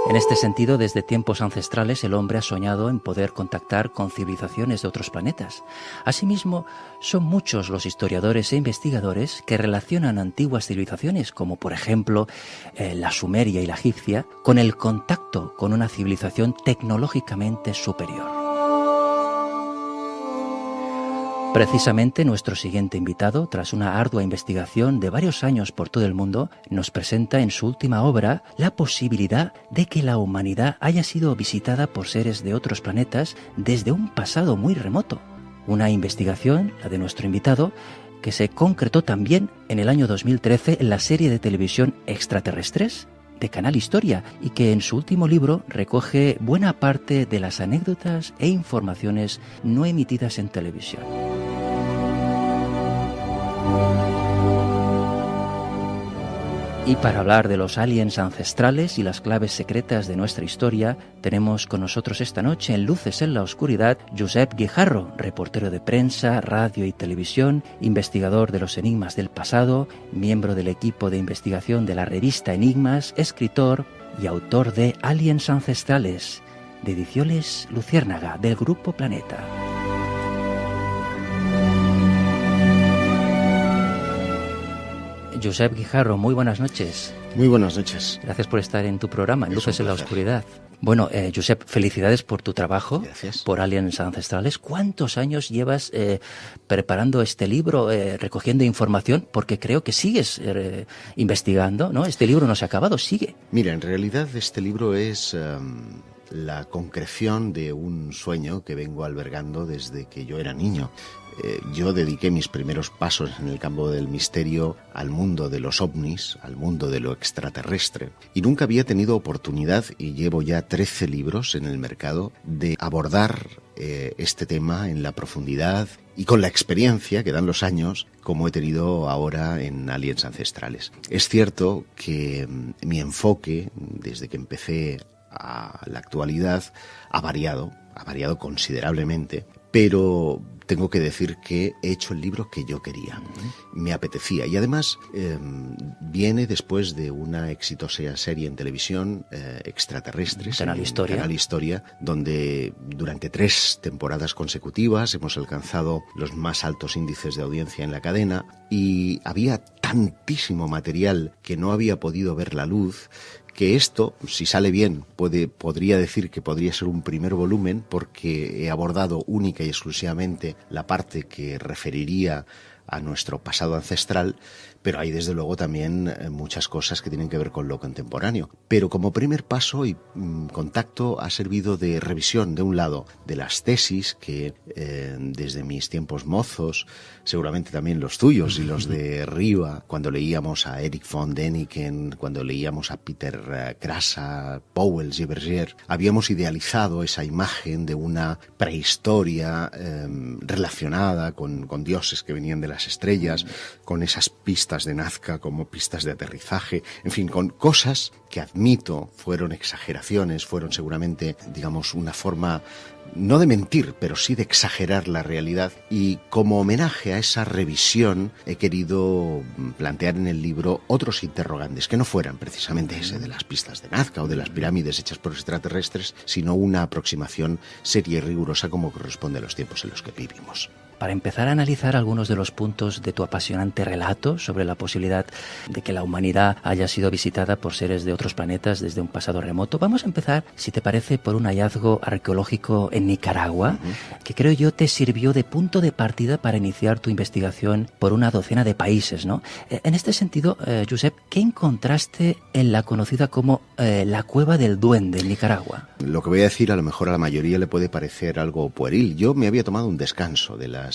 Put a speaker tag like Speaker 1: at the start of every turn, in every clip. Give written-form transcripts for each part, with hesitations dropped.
Speaker 1: En este sentido, desde tiempos ancestrales el hombre ha soñado en poder contactar con civilizaciones de otros planetas. Asimismo, son muchos los historiadores e investigadores que relacionan antiguas civilizaciones, como por ejemplo la sumeria y la egipcia, con el contacto con una civilización tecnológicamente superior. Precisamente nuestro siguiente invitado, tras una ardua investigación de varios años por todo el mundo, nos presenta en su última obra la posibilidad de que la humanidad haya sido visitada por seres de otros planetas desde un pasado muy remoto. Una investigación, la de nuestro invitado, que se concretó también en el año 2013 en la serie de televisión Extraterrestres de Canal Historia, y que en su último libro recoge buena parte de las anécdotas e informaciones no emitidas en televisión. Y para hablar de los aliens ancestrales y las claves secretas de nuestra historia, tenemos con nosotros esta noche en Luces en la Oscuridad Josep Guijarro, reportero de prensa, radio y televisión, investigador de los enigmas del pasado, miembro del equipo de investigación de la revista Enigmas, escritor y autor de Aliens Ancestrales, de Ediciones Luciérnaga, del Grupo Planeta. Josep Guijarro, muy buenas noches.
Speaker 2: Muy buenas noches.
Speaker 1: Gracias por estar en tu programa, en Luces en la Oscuridad. Bueno, Josep, felicidades por tu trabajo.
Speaker 2: Gracias.
Speaker 1: Por Aliens Ancestrales. ¿Cuántos años llevas preparando este libro, recogiendo información? Porque creo que sigues investigando, ¿no? Este libro no se ha acabado, sigue.
Speaker 2: Mira, en realidad este libro es la concreción de un sueño que vengo albergando desde que yo era niño. Yo dediqué mis primeros pasos en el campo del misterio al mundo de los ovnis, al mundo de lo extraterrestre. Y nunca había tenido oportunidad, y llevo ya 13 libros en el mercado, de abordar este tema en la profundidad y con la experiencia que dan los años, como he tenido ahora en Aliens Ancestrales. Es cierto que mi enfoque, desde que empecé a la actualidad, ha variado considerablemente, pero tengo que decir que he hecho el libro que yo quería. Me apetecía. Y además viene después de una exitosa serie en televisión, Extraterrestres,
Speaker 1: Canal Historia.
Speaker 2: Canal Historia, donde durante 3 temporadas consecutivas hemos alcanzado los más altos índices de audiencia en la cadena, y había tantísimo material que no había podido ver la luz, que esto, si sale bien, podría decir que podría ser un primer volumen, porque he abordado única y exclusivamente la parte que referiría a nuestro pasado ancestral, pero hay desde luego también muchas cosas que tienen que ver con lo contemporáneo. Pero como primer paso y contacto ha servido de revisión, de un lado, de las tesis que desde mis tiempos mozos, seguramente también los tuyos y los de Riva, cuando leíamos a Eric von Däniken, cuando leíamos a Peter Krasa, Pauwels y Berger, habíamos idealizado esa imagen de una prehistoria relacionada con dioses que venían de las estrellas, con esas pistas de Nazca como pistas de aterrizaje, en fin, con cosas que admito fueron exageraciones, fueron seguramente, digamos, una forma no de mentir, pero sí de exagerar la realidad. Y como homenaje a esa revisión he querido plantear en el libro otros interrogantes, que no fueran precisamente ese de las pistas de Nazca o de las pirámides hechas por extraterrestres, sino una aproximación seria y rigurosa como corresponde a los tiempos en los que vivimos.
Speaker 1: Para empezar a analizar algunos de los puntos de tu apasionante relato sobre la posibilidad de que la humanidad haya sido visitada por seres de otros planetas desde un pasado remoto, vamos a empezar, si te parece, por un hallazgo arqueológico en Nicaragua, que creo yo te sirvió de punto de partida para iniciar tu investigación por una docena de países, ¿no? En este sentido, Josep, ¿qué encontraste en la conocida como la Cueva del Duende en Nicaragua?
Speaker 2: Lo que voy a decir a lo mejor a la mayoría le puede parecer algo pueril. Yo me había tomado un descanso de las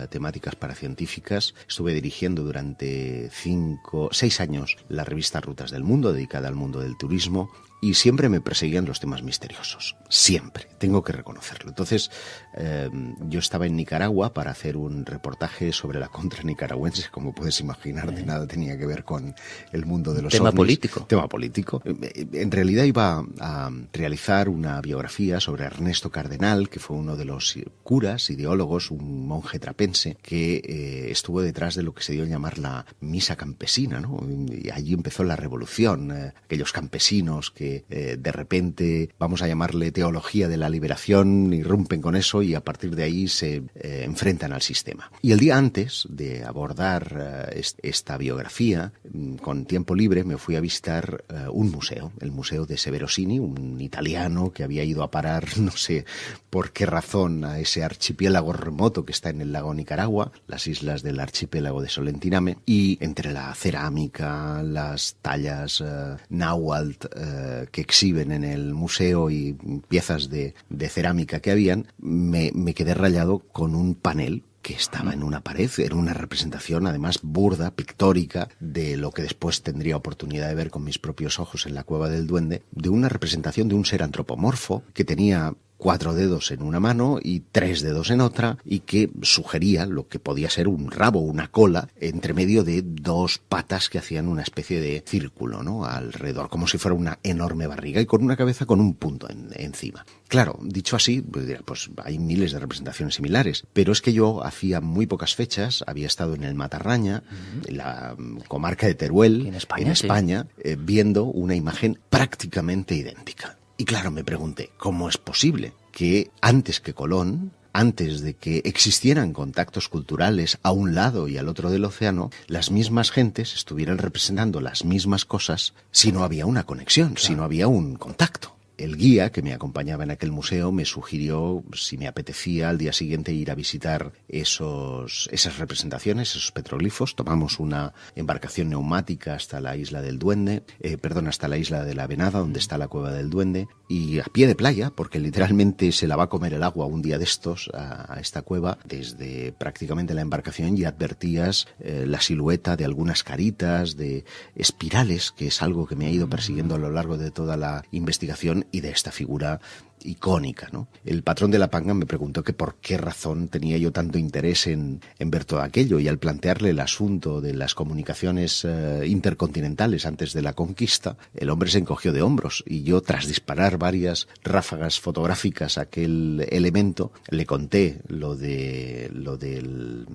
Speaker 2: temáticas paracientíficas. Estuve dirigiendo durante 6 años la revista Rutas del Mundo, dedicada al mundo del turismo, y siempre me perseguían los temas misteriosos. Siempre, tengo que reconocerlo. Entonces, yo estaba en Nicaragua para hacer un reportaje sobre la contra nicaragüense, como puedes imaginar, de nada tenía que ver con el mundo de los
Speaker 1: tema
Speaker 2: ovnis.
Speaker 1: Político.
Speaker 2: Tema político. En realidad iba a realizar una biografía sobre Ernesto Cardenal, que fue uno de los curas, ideólogos, un monje trapense, que estuvo detrás de lo que se dio a llamar la misa campesina, ¿no? Y allí empezó la revolución, aquellos campesinos que que de repente, vamos a llamarle teología de la liberación, irrumpen con eso y a partir de ahí se enfrentan al sistema. Y el día antes de abordar esta biografía, con tiempo libre me fui a visitar un museo, el Museo de Severosini, un italiano que había ido a parar, no sé por qué razón, a ese archipiélago remoto que está en el lago Nicaragua, las islas del archipiélago de Solentiname, y entre la cerámica, las tallas náhuatl que exhiben en el museo y piezas de cerámica que habían, me quedé rayado con un panel que estaba en una pared, era una representación además burda, pictórica, de lo que después tendría oportunidad de ver con mis propios ojos en la Cueva del Duende, de una representación de un ser antropomorfo que tenía 4 dedos en una mano y 3 dedos en otra, y que sugería lo que podía ser un rabo, una cola, entre medio de 2 patas que hacían una especie de círculo, ¿no?, alrededor, como si fuera una enorme barriga y con una cabeza con un punto encima. Claro, dicho así, pues hay miles de representaciones similares, pero es que yo hacía muy pocas fechas había estado en el Matarraña, en la comarca de Teruel, en España, sí, viendo una imagen prácticamente idéntica. Y claro, me pregunté, ¿cómo es posible que antes que Colón, antes de que existieran contactos culturales a un lado y al otro del océano, las mismas gentes estuvieran representando las mismas cosas si no había una conexión, si no había un contacto? El guía que me acompañaba en aquel museo me sugirió si me apetecía al día siguiente ir a visitar esas representaciones, esos petroglifos. Tomamos una embarcación neumática hasta la isla del Duende, hasta la isla de la Venada, donde está la Cueva del Duende, y a pie de playa, porque literalmente se la va a comer el agua un día de estos a esta cueva, desde prácticamente la embarcación ya advertías la silueta de algunas caritas, de espirales, que es algo que me ha ido persiguiendo a lo largo de toda la investigación, y de esta figura icónica, ¿no? El patrón de la Panga me preguntó que por qué razón tenía yo tanto interés en ver todo aquello, y al plantearle el asunto de las comunicaciones intercontinentales antes de la conquista, el hombre se encogió de hombros, y yo, tras disparar varias ráfagas fotográficas a aquel elemento, le conté lo del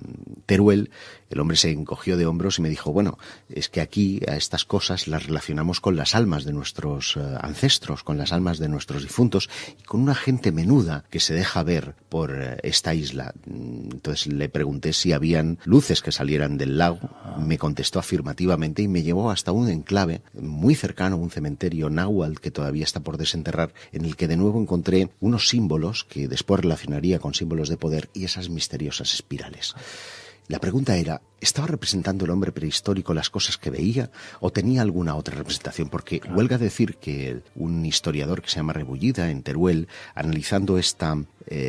Speaker 2: Teruel. El hombre se encogió de hombros y me dijo, bueno, es que aquí a estas cosas las relacionamos con las almas de nuestros ancestros, con las almas de nuestros difuntos, y con una gente menuda que se deja ver por esta isla. Entonces le pregunté si habían luces que salieran del lago. Me contestó afirmativamente y me llevó hasta un enclave muy cercano, un cementerio náhuatl que todavía está por desenterrar, en el que de nuevo encontré unos símbolos que después relacionaría con símbolos de poder y esas misteriosas espirales. La pregunta era, ¿estaba representando el hombre prehistórico las cosas que veía o tenía alguna otra representación? Porque huelga decir que un historiador que se llama Rebullida, en Teruel, analizando esta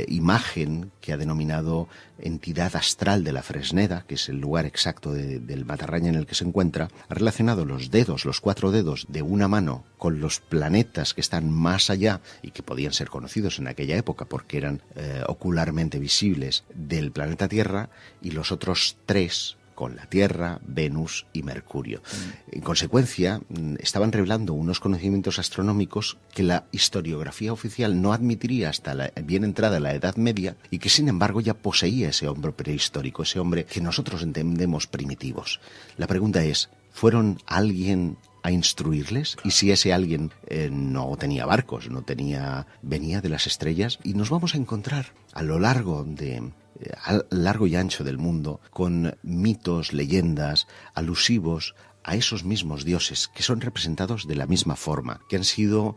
Speaker 2: imagen que ha denominado entidad astral de la Fresneda, que es el lugar exacto del Matarraña en el que se encuentra, ha relacionado los dedos, los 4 dedos de una mano con los planetas que están más allá y que podían ser conocidos en aquella época porque eran ocularmente visibles del planeta Tierra, y los otros 3 con la Tierra, Venus y Mercurio. En consecuencia, estaban revelando unos conocimientos astronómicos que la historiografía oficial no admitiría hasta bien entrada la Edad Media, y que sin embargo ya poseía ese hombre prehistórico, ese hombre que nosotros entendemos primitivos. La pregunta es, ¿fueron alguien a instruirles? Y si ese alguien no tenía barcos, venía de las estrellas, y nos vamos a encontrar a lo largo y ancho del mundo con mitos, leyendas alusivos a esos mismos dioses, que son representados de la misma forma, que han sido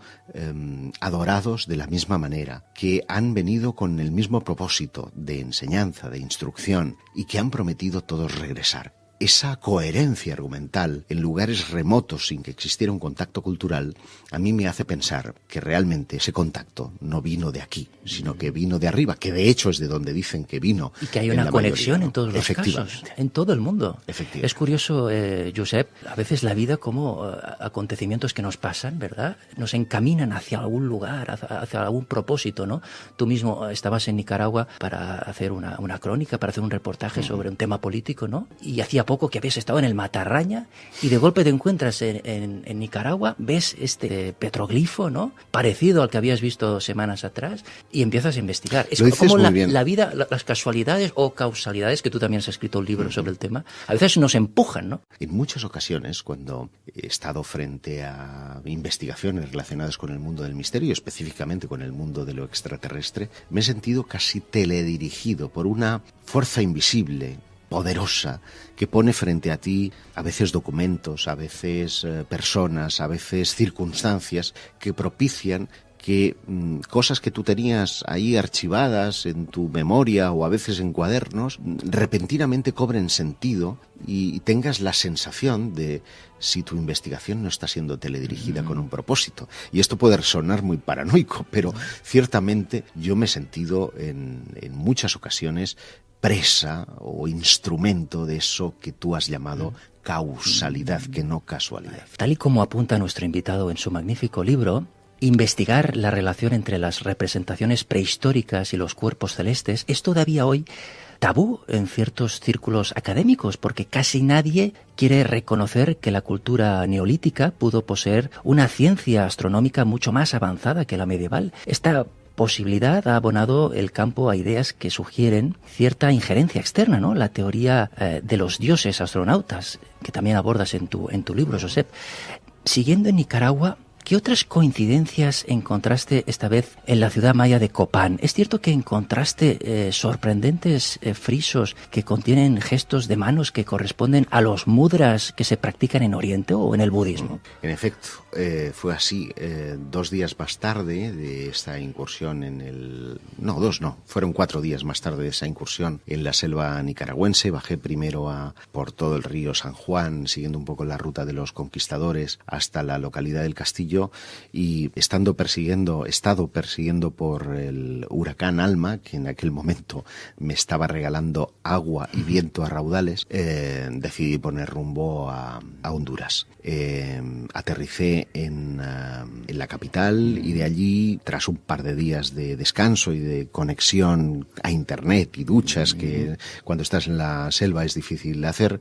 Speaker 2: adorados de la misma manera, que han venido con el mismo propósito de enseñanza, de instrucción, y que han prometido todos regresar. Esa coherencia argumental en lugares remotos sin que existiera un contacto cultural, a mí me hace pensar que realmente ese contacto no vino de aquí, sino que vino de arriba, que de hecho es de donde dicen que vino.
Speaker 1: Y que hay una conexión mayoría, ¿no? En todos los casos, en todo el mundo. Es curioso, Josep, a veces la vida, como acontecimientos que nos pasan, ¿verdad?, nos encaminan hacia algún lugar, hacia algún propósito, ¿no? Tú mismo estabas en Nicaragua para hacer una crónica, para hacer un reportaje sobre un tema político, ¿no? Y hacía poco poco que habías estado en el Matarraña y de golpe te encuentras en Nicaragua, ves este petroglifo, ¿no? Parecido al que habías visto semanas atrás y empiezas a investigar. Es como la vida, las casualidades o causalidades, que tú también has escrito un libro sobre el tema, a veces nos empujan, ¿no?
Speaker 2: En muchas ocasiones, cuando he estado frente a investigaciones relacionadas con el mundo del misterio, específicamente con el mundo de lo extraterrestre, me he sentido casi teledirigido por una fuerza invisible, poderosa, que pone frente a ti a veces documentos, a veces personas, a veces circunstancias que propician que cosas que tú tenías ahí archivadas en tu memoria o a veces en cuadernos, repentinamente cobren sentido y tengas la sensación de si tu investigación no está siendo teledirigida con un propósito. Y esto puede sonar muy paranoico, pero ciertamente yo me he sentido en muchas ocasiones presa o instrumento de eso que tú has llamado causalidad, que no casualidad.
Speaker 1: Tal y como apunta nuestro invitado en su magnífico libro, investigar la relación entre las representaciones prehistóricas y los cuerpos celestes es todavía hoy tabú en ciertos círculos académicos, porque casi nadie quiere reconocer que la cultura neolítica pudo poseer una ciencia astronómica mucho más avanzada que la medieval. Esta posibilidad ha abonado el campo a ideas que sugieren cierta injerencia externa, ¿no? La teoría de los dioses astronautas, que también abordas en tu libro, Josep. Siguiendo en Nicaragua, ¿qué otras coincidencias encontraste esta vez en la ciudad maya de Copán? ¿Es cierto que encontraste sorprendentes frisos que contienen gestos de manos que corresponden a los mudras que se practican en Oriente o en el budismo?
Speaker 2: En efecto, fue así. 2 días más tarde de esta incursión fueron 4 días más tarde de esa incursión en la selva nicaragüense. Bajé primero por todo el río San Juan, siguiendo un poco la ruta de los conquistadores hasta la localidad del Castillo, y he estado persiguiendo por el huracán Alma, que en aquel momento me estaba regalando agua y viento a raudales, decidí poner rumbo a Honduras. Aterricé en la capital y de allí, tras un par de días de descanso y de conexión a internet y duchas, que cuando estás en la selva es difícil de hacer,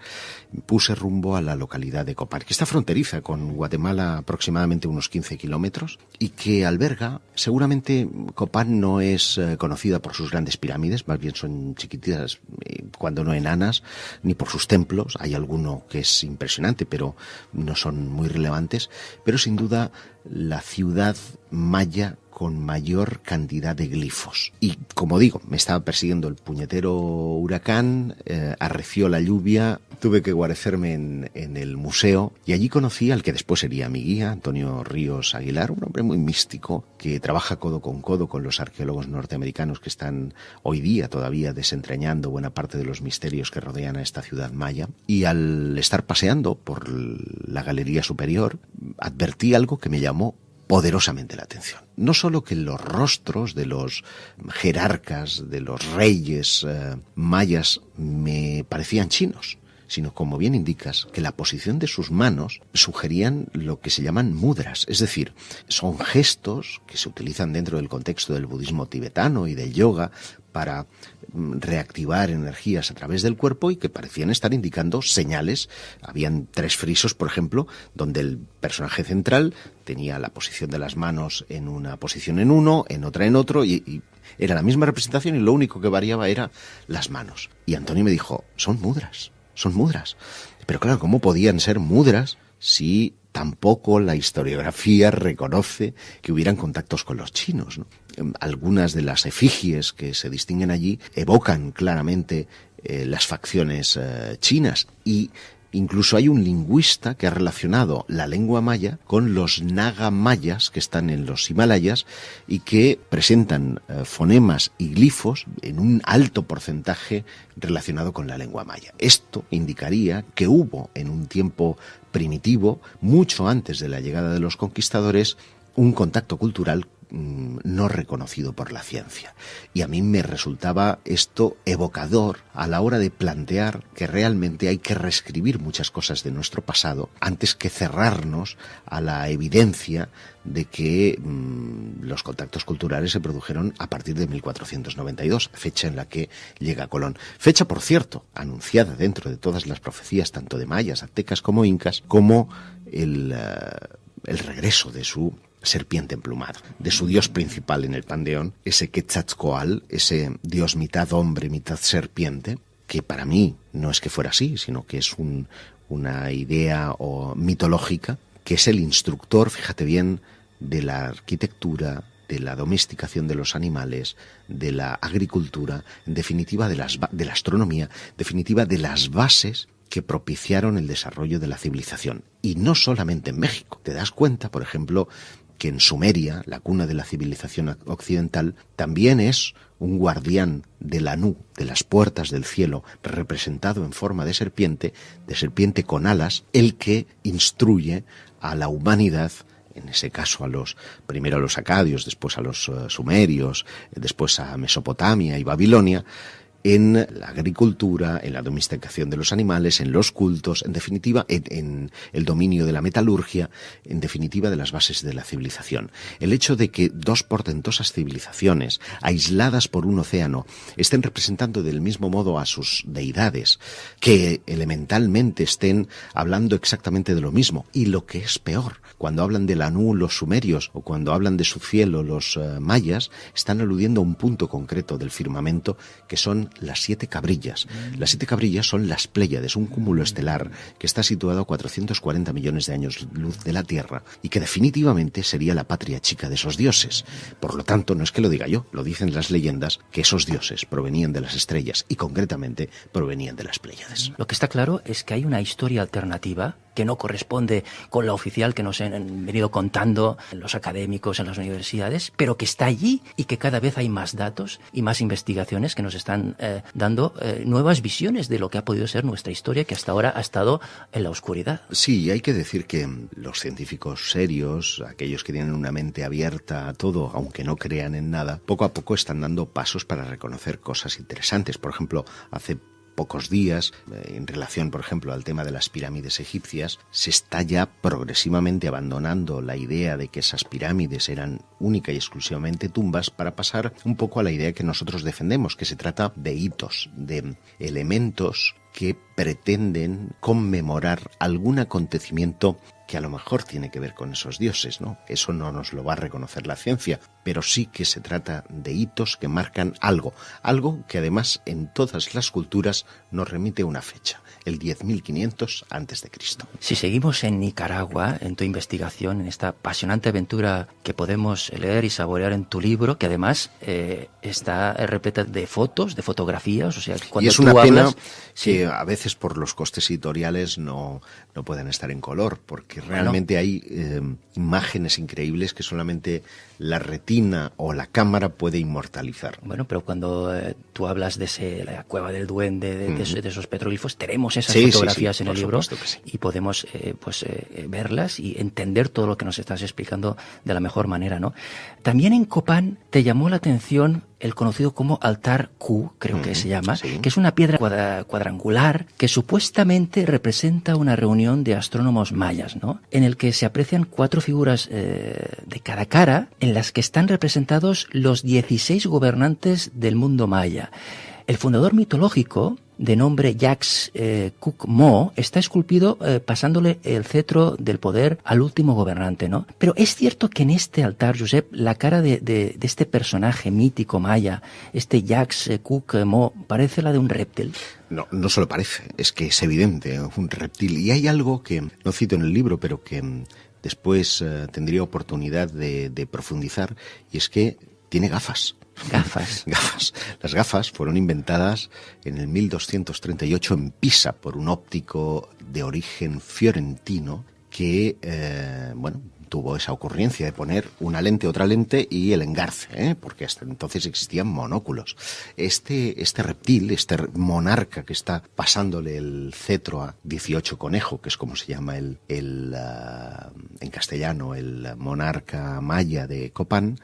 Speaker 2: puse rumbo a la localidad de Copán, que está fronteriza con Guatemala aproximadamente unos 15 kilómetros y que alberga, seguramente Copán no es conocida por sus grandes pirámides, más bien son chiquititas, cuando no enanas, ni por sus templos. Hay alguno que es impresionante, pero no son muy relevantes, pero sin duda la ciudad maya con mayor cantidad de glifos. Y como digo, me estaba persiguiendo el puñetero huracán, arreció la lluvia, tuve que guarecerme en el museo y allí conocí al que después sería mi guía, Antonio Ríos Aguilar, un hombre muy místico que trabaja codo con los arqueólogos norteamericanos que están hoy día todavía desentrañando buena parte de los misterios que rodean a esta ciudad maya. Y al estar paseando por la galería superior, advertí algo que me llamó poderosamente la atención. No solo que los rostros de los jerarcas, de los reyes mayas me parecían chinos, sino, como bien indicas, que la posición de sus manos sugerían lo que se llaman mudras, es decir, son gestos que se utilizan dentro del contexto del budismo tibetano y del yoga para reactivar energías a través del cuerpo y que parecían estar indicando señales. Habían 3 frisos, por ejemplo, donde el personaje central tenía la posición de las manos en una posición en uno, en otra en otro, y era la misma representación y lo único que variaba era las manos. Y Antonio me dijo, son mudras. Pero claro, ¿cómo podían ser mudras si tampoco la historiografía reconoce que hubieran contactos con los chinos, ¿no? Algunas de las efigies que se distinguen allí evocan claramente las facciones chinas, y incluso hay un lingüista que ha relacionado la lengua maya con los naga mayas que están en los Himalayas y que presentan fonemas y glifos en un alto porcentaje relacionado con la lengua maya. Esto indicaría que hubo en un tiempo primitivo, mucho antes de la llegada de los conquistadores, un contacto cultural no reconocido por la ciencia. Y a mí me resultaba esto evocador a la hora de plantear que realmente hay que reescribir muchas cosas de nuestro pasado antes que cerrarnos a la evidencia de que los contactos culturales se produjeron a partir de 1492, fecha en la que llega Colón. Fecha, por cierto, anunciada dentro de todas las profecías, tanto de mayas, aztecas como incas, como el regreso de su serpiente emplumada, de su dios principal en el panteón, ese Quetzalcóatl, ese dios mitad hombre, mitad serpiente, que para mí no es que fuera así, sino que es una idea mitológica, que es el instructor, fíjate bien, de la arquitectura, de la domesticación de los animales, de la agricultura, en definitiva de la astronomía, en definitiva de las bases que propiciaron el desarrollo de la civilización. Y no solamente en México. Te das cuenta, por ejemplo, que en Sumeria, la cuna de la civilización occidental, también es un guardián del Anu, de las puertas del cielo, representado en forma de serpiente con alas, el que instruye a la humanidad, en ese caso primero a los acadios, después a los sumerios, después a Mesopotamia y Babilonia, en la agricultura, en la domesticación de los animales, en los cultos, en definitiva, en el dominio de la metalurgia, en definitiva, de las bases de la civilización. El hecho de que dos portentosas civilizaciones, aisladas por un océano, estén representando del mismo modo a sus deidades, que elementalmente estén hablando exactamente de lo mismo, y lo que es peor, cuando hablan del Anu los sumerios, o cuando hablan de su cielo los mayas, están aludiendo a un punto concreto del firmamento, que son las 7 cabrillas. Las 7 cabrillas son las Pléyades, un cúmulo estelar que está situado a 440 millones de años luz de la Tierra y que definitivamente sería la patria chica de esos dioses. Por lo tanto, no es que lo diga yo, lo dicen las leyendas, que esos dioses provenían de las estrellas y concretamente provenían de las Pléyades.
Speaker 1: Lo que está claro es que hay una historia alternativa que no corresponde con la oficial que nos han venido contando los académicos en las universidades, pero que está allí y que cada vez hay más datos y más investigaciones que nos están dando nuevas visiones de lo que ha podido ser nuestra historia, que hasta ahora ha estado en la oscuridad.
Speaker 2: Sí, hay que decir que los científicos serios, aquellos que tienen una mente abierta a todo, aunque no crean en nada, poco a poco están dando pasos para reconocer cosas interesantes. Por ejemplo, hace pocos días, en relación, por ejemplo, al tema de las pirámides egipcias, se está ya progresivamente abandonando la idea de que esas pirámides eran única y exclusivamente tumbas para pasar un poco a la idea que nosotros defendemos, que se trata de hitos, de elementos que pretenden conmemorar algún acontecimiento que a lo mejor tiene que ver con esos dioses, ¿no? Eso no nos lo va a reconocer la ciencia, pero sí que se trata de hitos que marcan algo que además en todas las culturas nos remite a una fecha, el 10.500 a.C.
Speaker 1: Si seguimos en Nicaragua, en tu investigación, en esta apasionante aventura que podemos leer y saborear en tu libro, que además está repleta de fotos, de fotografías, o sea, cuando
Speaker 2: y es una pena
Speaker 1: hablas,
Speaker 2: que a veces por los costes editoriales no puedan estar en color, porque realmente hay imágenes increíbles que solamente la retina o la cámara puede inmortalizar.
Speaker 1: Bueno, pero cuando tú hablas de la cueva del duende, de esos petroglifos, tenemos esas fotografías en el libro y podemos verlas y entender todo lo que nos estás explicando de la mejor manera, ¿no? También en Copán te llamó la atención el conocido como altar Q, creo que se llama, que es una piedra cuadrangular que supuestamente representa una reunión de astrónomos mayas, ¿no? En el que se aprecian 4 figuras de cada cara en las que están representados los 16 gobernantes del mundo maya. El fundador mitológico, de nombre Yax Kukmo, está esculpido pasándole el cetro del poder al último gobernante, ¿no? Pero es cierto que en este altar, Josep, la cara de este personaje mítico maya, este Yax Kukmo, parece la de un reptil.
Speaker 2: No solo parece, es que es evidente, un reptil. Y hay algo que no cito en el libro, pero que después tendría oportunidad de profundizar, y es que tiene gafas.
Speaker 1: Gafas.
Speaker 2: Las gafas fueron inventadas en el 1238 en Pisa por un óptico de origen fiorentino que, tuvo esa ocurrencia de poner una lente, otra lente y el engarce, porque hasta entonces existían monóculos. Este reptil, este monarca que está pasándole el cetro a 18 Conejo, que es como se llama en castellano, el monarca maya de Copán,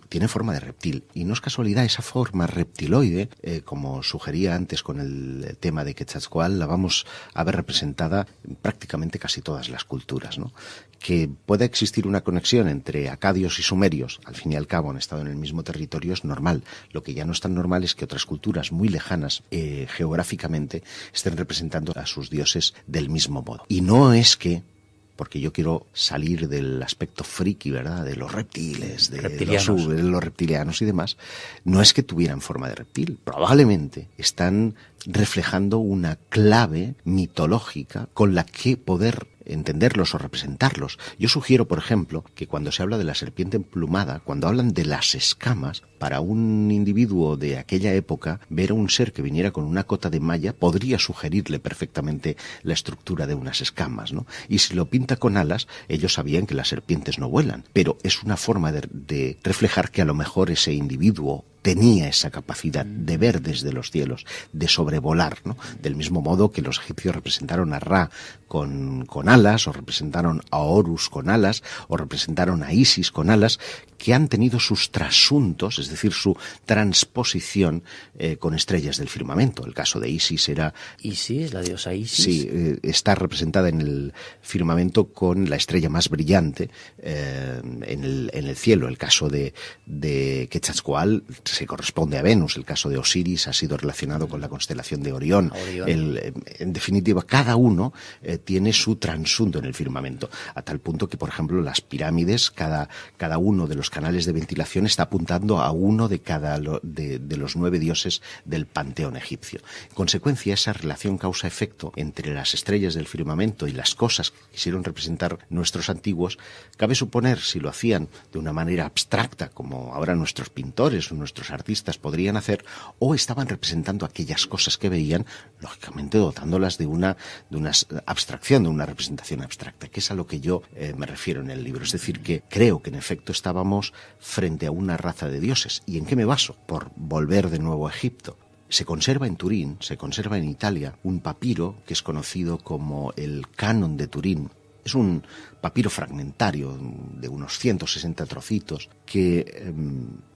Speaker 2: tiene forma de reptil. Y no es casualidad, esa forma reptiloide, como sugería antes con el tema de Quetzalcóatl, la vamos a ver representada en prácticamente casi todas las culturas, ¿no? Que pueda existir una conexión entre acadios y sumerios, al fin y al cabo han estado en el mismo territorio, es normal. Lo que ya no es tan normal es que otras culturas muy lejanas geográficamente estén representando a sus dioses del mismo modo. Y no es que, porque yo quiero salir del aspecto friki, ¿verdad?, de los reptiles, de los reptilianos y demás, no es que tuvieran forma de reptil, probablemente están reflejando una clave mitológica con la que poder entenderlos o representarlos. Yo sugiero, por ejemplo, que cuando se habla de la serpiente emplumada, cuando hablan de las escamas, para un individuo de aquella época, ver a un ser que viniera con una cota de malla podría sugerirle perfectamente la estructura de unas escamas, ¿no? Y si lo pinta con alas, ellos sabían que las serpientes no vuelan, pero es una forma de reflejar que a lo mejor ese individuo tenía esa capacidad de ver desde los cielos, de sobrevolar, ¿no? Del mismo modo que los egipcios representaron a Ra con alas, o representaron a Horus con alas, o representaron a Isis con alas, que han tenido sus trasuntos, es decir, su transposición con estrellas del firmamento. El caso de Isis era...
Speaker 1: Isis, la diosa Isis.
Speaker 2: Sí, está representada en el firmamento con la estrella más brillante en el cielo. El caso de Quetzalcóatl se corresponde a Venus. El caso de Osiris ha sido relacionado con la constelación de Orión. En definitiva, cada uno tiene su transunto en el firmamento, a tal punto que, por ejemplo, las pirámides, cada uno de los canales de ventilación está apuntando a uno de cada de los 9 dioses del panteón egipcio. En consecuencia, esa relación causa-efecto entre las estrellas del firmamento y las cosas que quisieron representar nuestros antiguos, cabe suponer, si lo hacían de una manera abstracta, como ahora nuestros pintores o nuestros artistas podrían hacer, o estaban representando aquellas cosas que veían, lógicamente dotándolas de una abstracción, de una representación abstracta, que es a lo que yo me refiero en el libro. Es decir, que creo que en efecto estábamos frente a una raza de dioses. ¿Y en qué me baso? Por volver de nuevo a Egipto. Se conserva en Turín, se conserva en Italia, un papiro que es conocido como el Canon de Turín. Es un papiro fragmentario de unos 160 trocitos que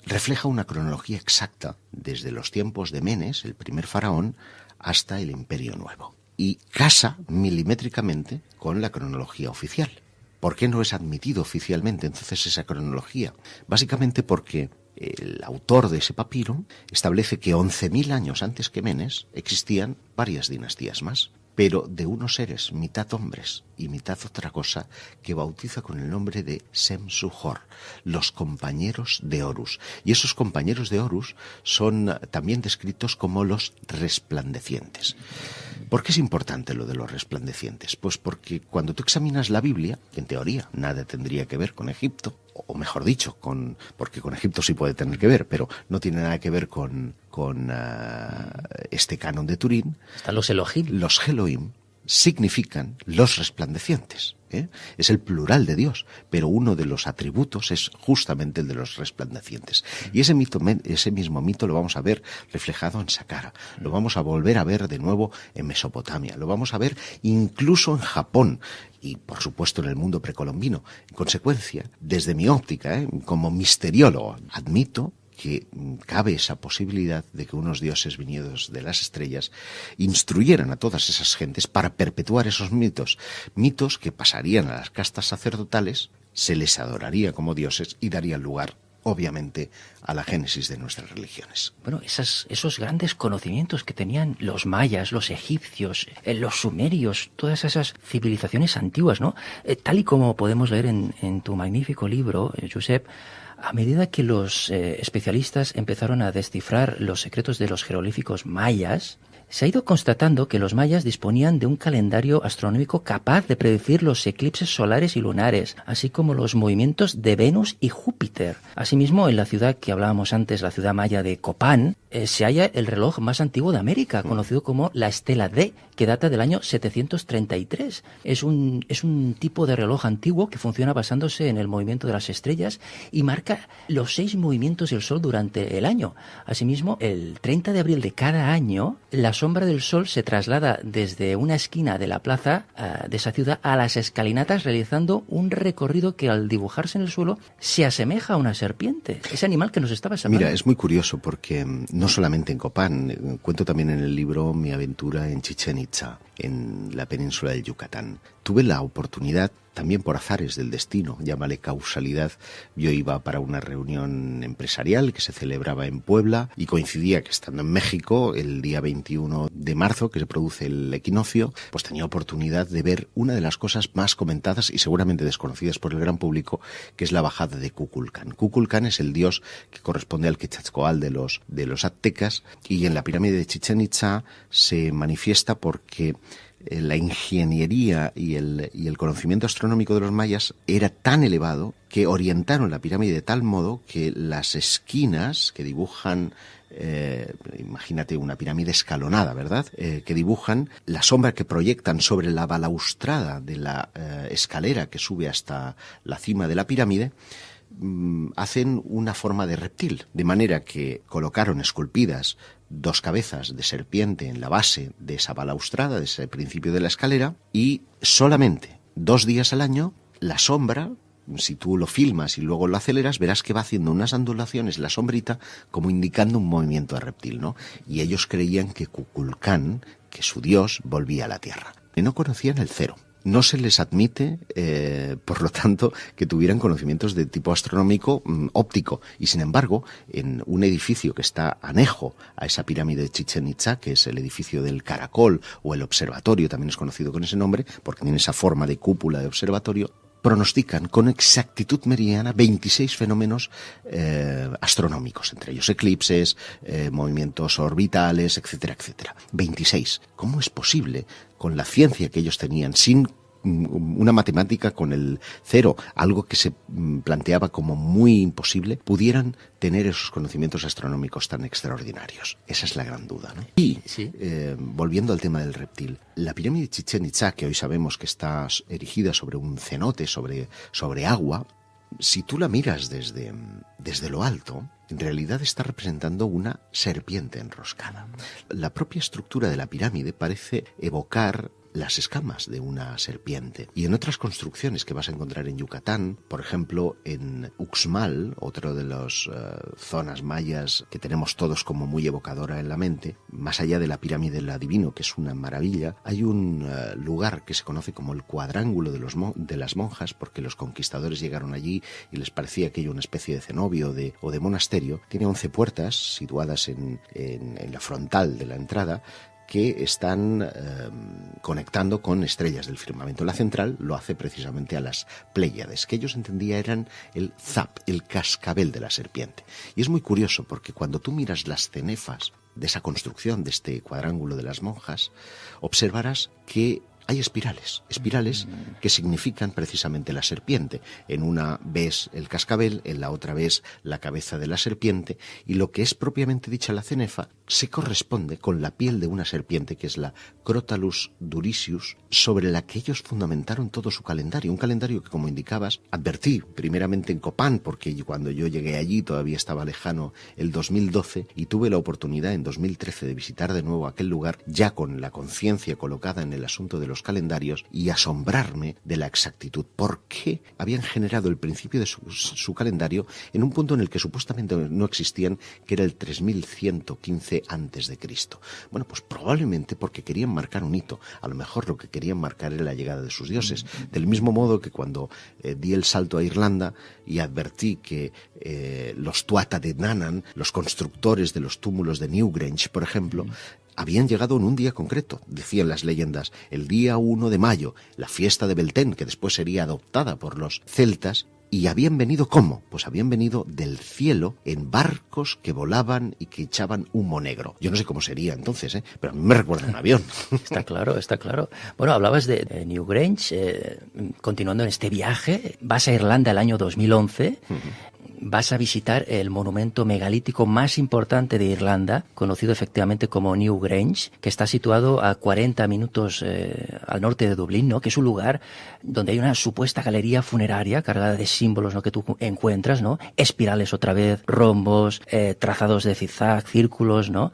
Speaker 2: refleja una cronología exacta desde los tiempos de Menes, el primer faraón, hasta el Imperio Nuevo. Y casa milimétricamente con la cronología oficial. ¿Por qué no es admitido oficialmente entonces esa cronología? Básicamente porque el autor de ese papiro establece que 11.000 años antes que Menes existían varias dinastías más, pero de unos seres mitad hombres y mitad otra cosa que bautiza con el nombre de Sem-Su-Hor, los compañeros de Horus. Y esos compañeros de Horus son también descritos como los resplandecientes. ¿Por qué es importante lo de los resplandecientes? Pues porque cuando tú examinas la Biblia, que en teoría nada tendría que ver con Egipto, o mejor dicho, porque con Egipto sí puede tener que ver, pero no tiene nada que ver con este canon de Turín.
Speaker 1: Están los Elohim.
Speaker 2: Los Elohim significan los resplandecientes. Es el plural de Dios, pero uno de los atributos es justamente el de los resplandecientes. Y ese mismo mito lo vamos a ver reflejado en Saqqara, lo vamos a volver a ver de nuevo en Mesopotamia, lo vamos a ver incluso en Japón y, por supuesto, en el mundo precolombino. En consecuencia, desde mi óptica, como misteriólogo, admito que cabe esa posibilidad de que unos dioses venidos de las estrellas instruyeran a todas esas gentes para perpetuar esos mitos que pasarían a las castas sacerdotales, se les adoraría como dioses y darían lugar, obviamente, a la génesis de nuestras religiones.
Speaker 1: Bueno, esos grandes conocimientos que tenían los mayas, los egipcios, los sumerios, todas esas civilizaciones antiguas, ¿no? Tal y como podemos leer en tu magnífico libro, Josep, a medida que los especialistas empezaron a descifrar los secretos de los jeroglíficos mayas, Se ha ido constatando que los mayas disponían de un calendario astronómico capaz de predecir los eclipses solares y lunares, así como los movimientos de Venus y Júpiter. Asimismo, en la ciudad que hablábamos antes, la ciudad maya de Copán, se halla el reloj más antiguo de América, conocido como la Estela D, que data del año 733. Es un tipo de reloj antiguo que funciona basándose en el movimiento de las estrellas y marca los 6 movimientos del Sol durante el año. Asimismo, el 30 de abril de cada año, la sombra del Sol se traslada desde una esquina de la plaza de esa ciudad a las escalinatas, realizando un recorrido que al dibujarse en el suelo se asemeja a una serpiente. Ese animal que nos estaba llamando.
Speaker 2: Mira, es muy curioso porque no solamente en Copán, cuento también en el libro mi aventura en Chichén Itzá, en la península del Yucatán. Tuve la oportunidad, también por azares del destino, llámale causalidad, yo iba para una reunión empresarial que se celebraba en Puebla y coincidía que estando en México el día 21 de marzo, que se produce el equinoccio, pues tenía oportunidad de ver una de las cosas más comentadas y seguramente desconocidas por el gran público, que es la bajada de Kukulcán. Kukulcán es el dios que corresponde al Quetzalcóatl de los aztecas, y en la pirámide de Chichén Itzá se manifiesta porque la ingeniería y el conocimiento astronómico de los mayas era tan elevado que orientaron la pirámide de tal modo que las esquinas que dibujan, imagínate una pirámide escalonada, ¿verdad?, que dibujan la sombra que proyectan sobre la balaustrada de la escalera que sube hasta la cima de la pirámide, hacen una forma de reptil, de manera que colocaron esculpidas 2 cabezas de serpiente en la base de esa balaustrada, de ese principio de la escalera, y solamente 2 días al año la sombra, si tú lo filmas y luego lo aceleras, verás que va haciendo unas ondulaciones la sombrita como indicando un movimiento de reptil, ¿no? Y ellos creían que Kukulcán, que su dios, volvía a la Tierra. Y no conocían el cero. No se les admite, por lo tanto, que tuvieran conocimientos de tipo astronómico óptico. Y sin embargo, en un edificio que está anejo a esa pirámide de Chichén Itzá, que es el edificio del Caracol o el observatorio, también es conocido con ese nombre, porque tiene esa forma de cúpula de observatorio, pronostican con exactitud meridiana 26 fenómenos astronómicos, entre ellos eclipses, movimientos orbitales, etcétera, etcétera. 26. ¿Cómo es posible, con la ciencia que ellos tenían, sin una matemática con el cero, algo que se planteaba como muy imposible, pudieran tener esos conocimientos astronómicos tan extraordinarios? Esa es la gran duda, ¿no? Y, sí, volviendo al tema del reptil, la pirámide de Chichén Itzá, que hoy sabemos que está erigida sobre un cenote, sobre agua, si tú la miras desde lo alto, en realidad está representando una serpiente enroscada. La propia estructura de la pirámide parece evocar las escamas de una serpiente. Y en otras construcciones que vas a encontrar en Yucatán, por ejemplo en Uxmal, otro de las zonas mayas que tenemos todos como muy evocadora en la mente, más allá de la pirámide del adivino, que es una maravilla, hay un lugar que se conoce como el cuadrángulo de las monjas, porque los conquistadores llegaron allí y les parecía aquello una especie de cenobio o de monasterio. Tiene 11 puertas situadas en la frontal de la entrada, que están conectando con estrellas del firmamento. La central lo hace precisamente a las Pléyades, que ellos entendían eran el zap, el cascabel de la serpiente. Y es muy curioso porque cuando tú miras las cenefas de esa construcción, de este cuadrángulo de las monjas, observarás que hay espirales que significan precisamente la serpiente. En una ves el cascabel, en la otra ves la cabeza de la serpiente, y lo que es propiamente dicha la cenefa se corresponde con la piel de una serpiente, que es la Crotalus duricius, sobre la que ellos fundamentaron todo su calendario. Un calendario que, como indicabas, advertí primeramente en Copán, porque cuando yo llegué allí todavía estaba lejano el 2012, y tuve la oportunidad en 2013 de visitar de nuevo aquel lugar, ya con la conciencia colocada en el asunto de los calendarios, y asombrarme de la exactitud. ¿Por qué habían generado el principio de su calendario en un punto en el que supuestamente no existían, que era el 3115 antes de Cristo? Bueno, pues probablemente porque querían marcar un hito. A lo mejor lo que querían marcar era la llegada de sus dioses. Del mismo modo que cuando di el salto a Irlanda y advertí que los Tuatha de Danann, los constructores de los túmulos de Newgrange, por ejemplo, habían llegado en un día concreto, decían las leyendas, el día 1 de mayo, la fiesta de Beltén, que después sería adoptada por los celtas, ¿Y habían venido cómo? Pues habían venido del cielo en barcos que volaban y que echaban humo negro. Yo no sé cómo sería entonces, pero a mí me recuerda un avión.
Speaker 1: Está claro, está claro. Bueno, hablabas de Newgrange, continuando en este viaje, vas a Irlanda el año 2011, vas a visitar el monumento megalítico más importante de Irlanda, conocido efectivamente como Newgrange, que está situado a 40 minutos al norte de Dublín, ¿no? Que es un lugar donde hay una supuesta galería funeraria cargada de símbolos, ¿no? Que tú encuentras, ¿no? Espirales otra vez, rombos, trazados de zigzag, círculos, ¿no?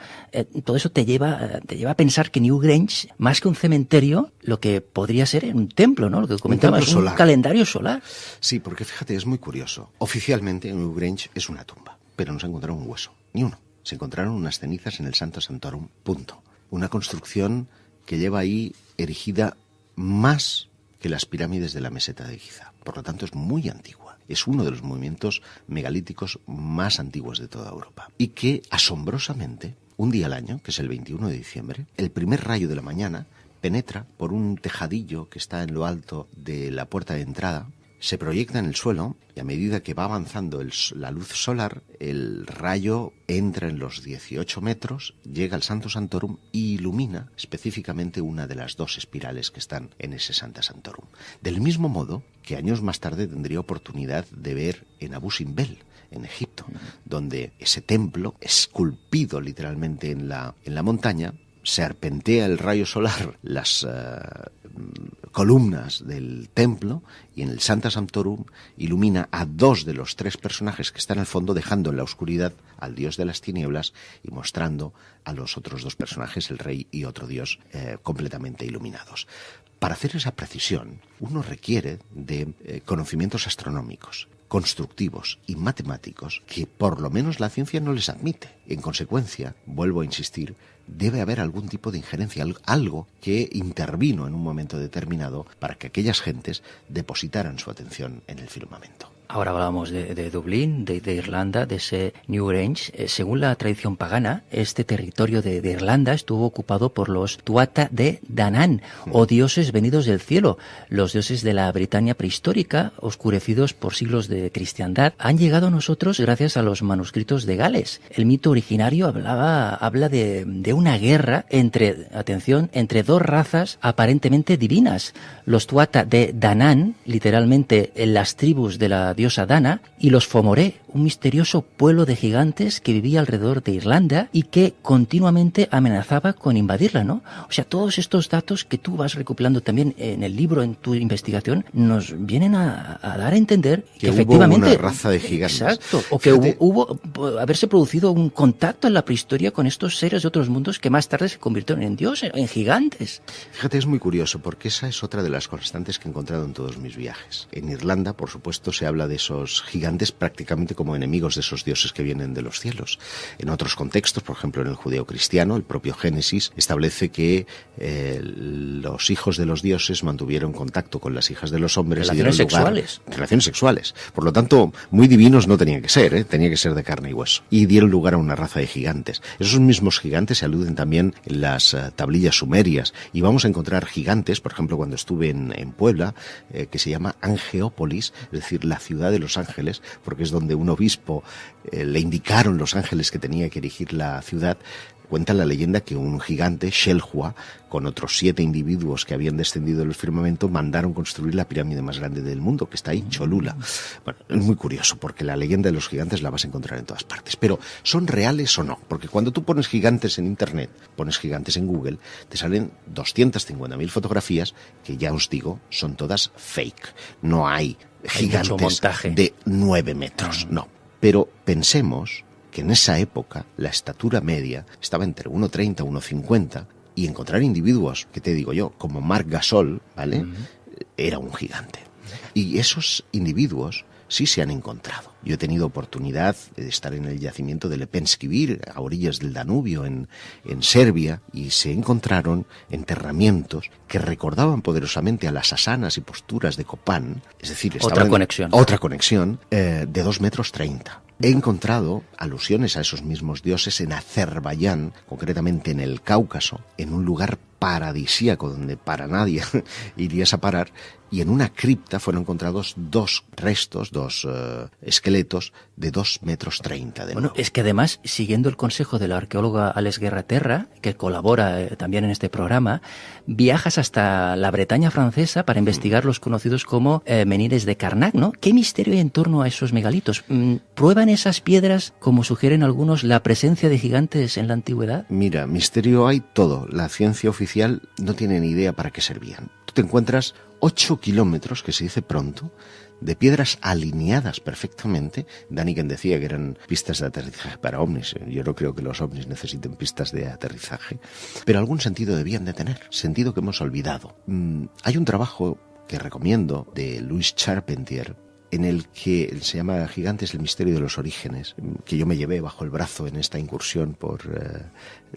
Speaker 1: Todo eso te lleva a pensar que Newgrange, más que un cementerio, lo que podría ser un templo, ¿no? Lo que comentabas, un calendario solar.
Speaker 2: Sí, porque fíjate, es muy curioso. Oficialmente Newgrange es una tumba, pero no se encontraron un hueso, ni uno. Se encontraron unas cenizas en el Santo Santorum, punto. Una construcción que lleva ahí erigida más que las pirámides de la meseta de Giza. Por lo tanto, es muy antigua. Es uno de los movimientos megalíticos más antiguos de toda Europa. Y que, asombrosamente, un día al año, que es el 21 de diciembre, el primer rayo de la mañana penetra por un tejadillo que está en lo alto de la puerta de entrada, se proyecta en el suelo y a medida que va avanzando la luz solar, el rayo entra en los 18 metros, llega al Santo Santorum y ilumina específicamente una de las dos espirales que están en ese Santo Santorum. Del mismo modo que años más tarde tendría oportunidad de ver en Abu Simbel, en Egipto, donde ese templo, esculpido literalmente en la montaña, serpentea el rayo solar las columnas del templo y en el Santo Santorum ilumina a dos de los tres personajes que están al fondo, dejando en la oscuridad al dios de las tinieblas y mostrando a los otros dos personajes, el rey y otro dios, completamente iluminados. Para hacer esa precisión, uno requiere de conocimientos astronómicos, constructivos y matemáticos que por lo menos la ciencia no les admite. En consecuencia, vuelvo a insistir, debe haber algún tipo de injerencia, algo que intervino en un momento determinado para que aquellas gentes depositaran su atención en el firmamento.
Speaker 1: Ahora hablamos de Dublín, de Irlanda, de ese Newgrange. Según la tradición pagana, este territorio de Irlanda estuvo ocupado por los Tuatha de Danann, o dioses venidos del cielo. Los dioses de la Britania prehistórica, oscurecidos por siglos de cristiandad, han llegado a nosotros gracias a los manuscritos de Gales. El mito originario habla de una guerra entre dos razas aparentemente divinas. Los Tuatha de Danann, literalmente las tribus de la diosa Dana, y los Fomoré, un misterioso pueblo de gigantes que vivía alrededor de Irlanda y que continuamente amenazaba con invadirla, ¿no? O sea, todos estos datos que tú vas recopilando también en el libro, en tu investigación, nos vienen a dar a entender que efectivamente
Speaker 2: hubo una raza de gigantes.
Speaker 1: Exacto, o que hubo haberse producido un contacto en la prehistoria con estos seres de otros mundos que más tarde se convirtieron en dioses, en gigantes.
Speaker 2: Fíjate, es muy curioso porque esa es otra de las constantes que he encontrado en todos mis viajes. En Irlanda, por supuesto, se habla de esos gigantes prácticamente como enemigos de esos dioses que vienen de los cielos. En otros contextos, por ejemplo en el judeocristiano, el propio Génesis establece que los hijos de los dioses mantuvieron contacto con las hijas de los hombres. Relaciones sexuales. Por lo tanto, muy divinos no tenían que ser, tenía que ser de carne y hueso. Y dieron lugar a una raza de gigantes. Esos mismos gigantes se aluden también en las tablillas sumerias. Y vamos a encontrar gigantes, por ejemplo, cuando estuve en Puebla, que se llama Angeópolis, es decir, la ciudad de los ángeles, porque es donde un obispo le indicaron los ángeles que tenía que erigir la ciudad. Cuenta la leyenda que un gigante, Shelhua, con otros 7 individuos que habían descendido del firmamento, mandaron construir la pirámide más grande del mundo, que está ahí, Cholula. Bueno, es muy curioso, porque la leyenda de los gigantes la vas a encontrar en todas partes. Pero, ¿son reales o no? Porque cuando tú pones gigantes en Internet, pones gigantes en Google, te salen 250.000 fotografías que, ya os digo, son todas fake. No hay gigantes de 9 metros, no. Pero pensemos que en esa época la estatura media estaba entre 1,30 y 1,50 y encontrar individuos, que te digo yo, como Marc Gasol, ¿vale? Era un gigante. Y esos individuos sí se han encontrado. Yo he tenido oportunidad de estar en el yacimiento de Lepenski a orillas del Danubio, en Serbia, y se encontraron enterramientos que recordaban poderosamente a las asanas y posturas de Copán, es decir,
Speaker 1: otra conexión
Speaker 2: de 2,30 metros. He encontrado alusiones a esos mismos dioses en Azerbaiyán, concretamente en el Cáucaso, en un lugar paradisíaco donde para nadie irías a parar, y en una cripta fueron encontrados dos restos, dos esqueletos de 2,30 metros de longitud.
Speaker 1: Bueno, es que además, siguiendo el consejo de la arqueóloga Alex Guerraterra, que colabora también en este programa, viajas hasta la Bretaña francesa para investigar los conocidos como menhires de Carnac, ¿no? ¿Qué misterio hay en torno a esos megalitos? ¿Prueban esas piedras, como sugieren algunos, la presencia de gigantes en la antigüedad?
Speaker 2: Mira, misterio hay todo. La ciencia oficial no tiene ni idea para qué servían. Tú te encuentras 8 kilómetros, que se dice pronto, de piedras alineadas perfectamente. Daniken decía que eran pistas de aterrizaje para ovnis. Yo no creo que los ovnis necesiten pistas de aterrizaje, pero algún sentido debían de tener, sentido que hemos olvidado. Hay un trabajo que recomiendo de Louis Charpentier, en el que se llama Gigantes, el misterio de los orígenes, que yo me llevé bajo el brazo en esta incursión por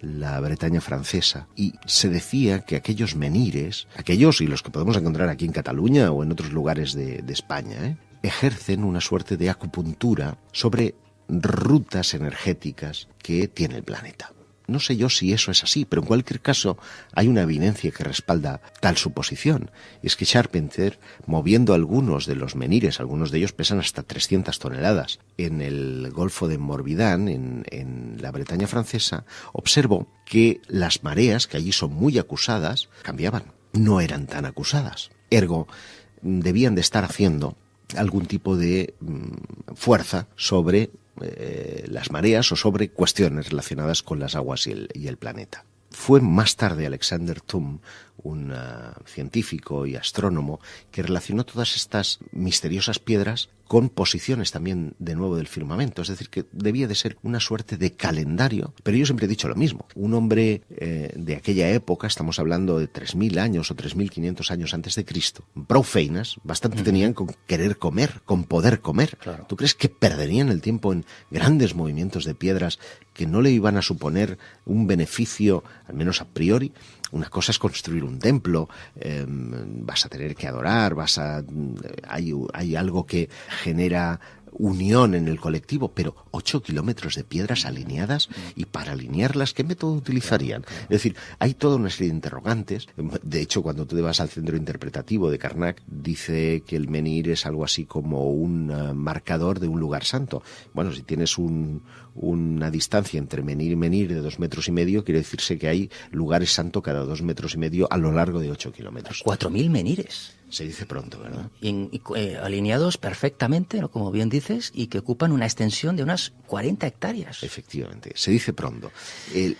Speaker 2: la Bretaña francesa, y se decía que aquellos menhires, aquellos y los que podemos encontrar aquí en Cataluña o en otros lugares de España, ejercen una suerte de acupuntura sobre rutas energéticas que tiene el planeta. No sé yo si eso es así, pero en cualquier caso hay una evidencia que respalda tal suposición. Y es que Charpentier, moviendo algunos de los menhires, algunos de ellos pesan hasta 300 toneladas, en el Golfo de Morbihan, en la Bretaña francesa, observó que las mareas, que allí son muy acusadas, cambiaban. No eran tan acusadas. Ergo, debían de estar haciendo algún tipo de fuerza sobre las mareas o sobre cuestiones relacionadas con las aguas y el planeta. Fue más tarde Alexander Thum, un científico y astrónomo, que relacionó todas estas misteriosas piedras con posiciones también de nuevo del firmamento. Es decir, que debía de ser una suerte de calendario. Pero yo siempre he dicho lo mismo. Un hombre de aquella época, estamos hablando de 3.000 años o 3.500 años antes de Cristo, prou feines, bastante tenían con querer comer, con poder comer.
Speaker 1: Claro.
Speaker 2: ¿Tú crees que perderían el tiempo en grandes movimientos de piedras que no le iban a suponer un beneficio, al menos a priori? Una cosa es construir un templo, vas a tener que adorar, hay algo que genera unión en el colectivo, pero 8 kilómetros de piedras alineadas, y para alinearlas, ¿qué método utilizarían? Es decir, hay toda una serie de interrogantes. De hecho, cuando tú te vas al centro interpretativo de Carnac, dice que el menhir es algo así como un marcador de un lugar santo. Bueno, si tienes una distancia entre menhir y menhir de 2,5 metros, quiere decirse que hay lugares santos cada 2,5 metros a lo largo de 8 kilómetros.
Speaker 1: 4.000 menhires.
Speaker 2: Se dice pronto, ¿verdad?
Speaker 1: Alineados perfectamente, ¿no? Como bien dices, y que ocupan una extensión de unas 40 hectáreas.
Speaker 2: Efectivamente, se dice pronto.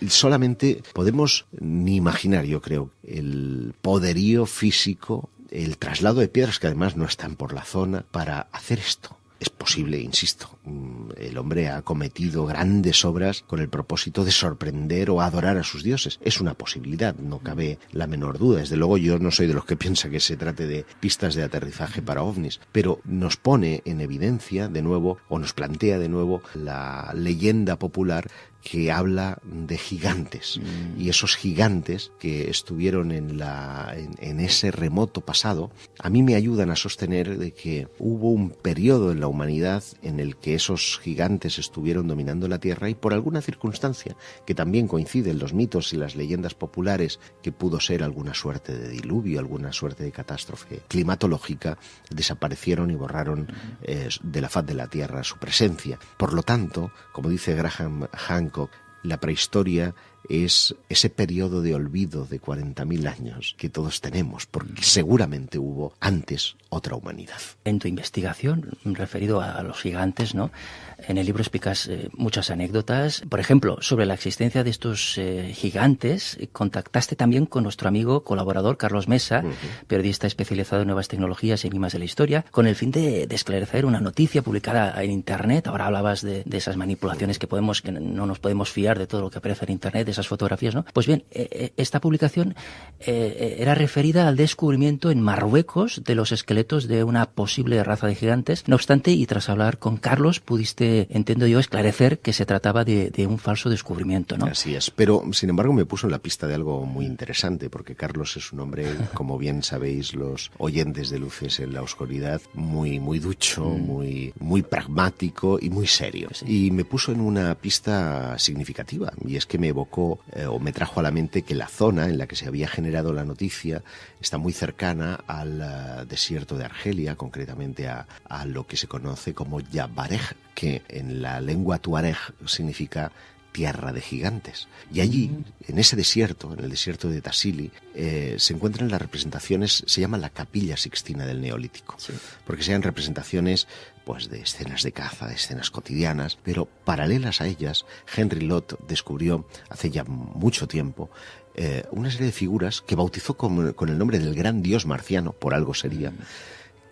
Speaker 2: Solamente podemos ni imaginar, yo creo, el poderío físico, el traslado de piedras que además no están por la zona para hacer esto. Es posible, insisto, el hombre ha cometido grandes obras con el propósito de sorprender o adorar a sus dioses. Es una posibilidad, no cabe la menor duda. Desde luego yo no soy de los que piensa que se trate de pistas de aterrizaje para ovnis, pero nos pone en evidencia de nuevo, o nos plantea de nuevo, la leyenda popular que habla de gigantes, y esos gigantes que estuvieron en ese remoto pasado, a mí me ayudan a sostener de que hubo un periodo en la humanidad en el que esos gigantes estuvieron dominando la Tierra, y por alguna circunstancia que también coincide en los mitos y las leyendas populares, que pudo ser alguna suerte de diluvio, alguna suerte de catástrofe climatológica, desaparecieron y borraron de la faz de la Tierra su presencia. Por lo tanto, como dice Graham Hancock, la prehistoria es ese periodo de olvido de 40.000 años que todos tenemos, porque seguramente hubo antes otra humanidad.
Speaker 1: En tu investigación, referido a los gigantes, ¿no? En el libro explicas muchas anécdotas. Por ejemplo, sobre la existencia de estos gigantes, contactaste también con nuestro amigo colaborador Carlos Mesa, periodista especializado en nuevas tecnologías y enigmas de la historia, con el fin de esclarecer una noticia publicada en Internet. Ahora hablabas de esas manipulaciones que no nos podemos fiar de todo lo que aparece en Internet, de esas fotografías, ¿no? Pues bien, esta publicación era referida al descubrimiento en Marruecos de los esqueletos de una posible raza de gigantes. No obstante, y tras hablar con Carlos, pudiste, entiendo yo, esclarecer que se trataba de un falso descubrimiento, ¿no?
Speaker 2: Así es, pero sin embargo me puso en la pista de algo muy interesante, porque Carlos es un hombre, como bien sabéis los oyentes de Luces en la Oscuridad, muy, muy ducho, muy, muy pragmático y muy serio.
Speaker 1: Sí.
Speaker 2: Y me puso en una pista significativa, y es que me evocó o me trajo a la mente que la zona en la que se había generado la noticia está muy cercana al desierto de Argelia, concretamente a lo que se conoce como Yabareg, que en la lengua tuareg significa tierra de gigantes. Y allí, en ese desierto, en el desierto de Tassili, se encuentran las representaciones, se llama la Capilla Sixtina del Neolítico, sí, porque sean representaciones pues de escenas de caza, de escenas cotidianas, pero paralelas a ellas, Henry Lott descubrió hace ya mucho tiempo una serie de figuras que bautizó con el nombre del gran dios marciano, por algo sería,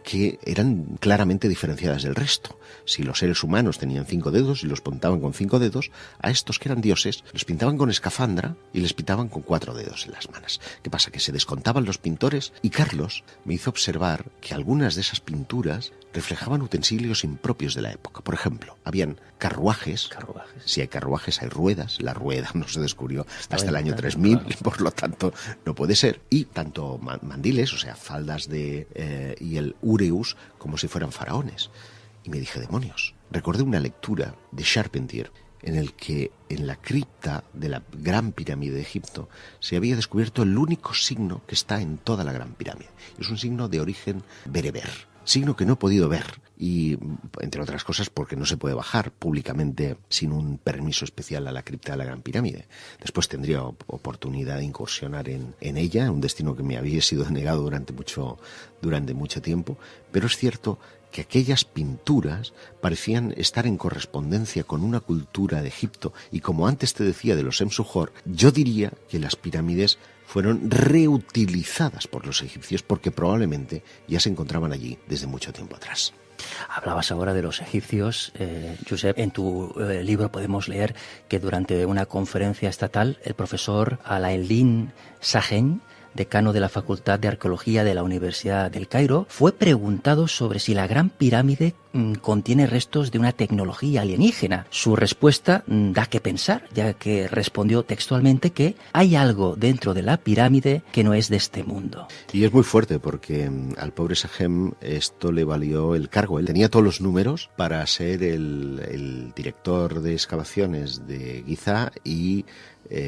Speaker 2: que eran claramente diferenciadas del resto. Si los seres humanos tenían 5 dedos y los pintaban con 5 dedos, a estos que eran dioses los pintaban con escafandra y les pintaban con 4 dedos en las manos. ¿Qué pasa? Que se descontaban los pintores y Carlos me hizo observar que algunas de esas pinturas reflejaban utensilios impropios de la época. Por ejemplo, habían carruajes. Si hay carruajes, hay ruedas. La rueda no se descubrió hasta el año 3000, claro. Por lo tanto, no puede ser. Y tanto mandiles, o sea, faldas y el ureus, como si fueran faraones. Y me dije, demonios. Recordé una lectura de Charpentier en el que en la cripta de la Gran Pirámide de Egipto se había descubierto el único signo que está en toda la Gran Pirámide. Es un signo de origen bereber. Signo que no he podido ver y, entre otras cosas, porque no se puede bajar públicamente sin un permiso especial a la cripta de la Gran Pirámide. Después tendría oportunidad de incursionar en ella, un destino que me había sido denegado durante mucho tiempo, pero es cierto que aquellas pinturas parecían estar en correspondencia con una cultura de Egipto y, como antes te decía de los Emsuhor, yo diría que las pirámides fueron reutilizadas por los egipcios porque probablemente ya se encontraban allí desde mucho tiempo atrás.
Speaker 1: Hablabas ahora de los egipcios, Josep. En tu libro podemos leer que durante una conferencia estatal el profesor Alaeddin Sahel, decano de la Facultad de Arqueología de la Universidad del Cairo, fue preguntado sobre si la Gran Pirámide contiene restos de una tecnología alienígena. Su respuesta da que pensar, ya que respondió textualmente que hay algo dentro de la pirámide que no es de este mundo.
Speaker 2: Y es muy fuerte porque al pobre Sahem esto le valió el cargo. Él tenía todos los números para ser el director de excavaciones de Giza y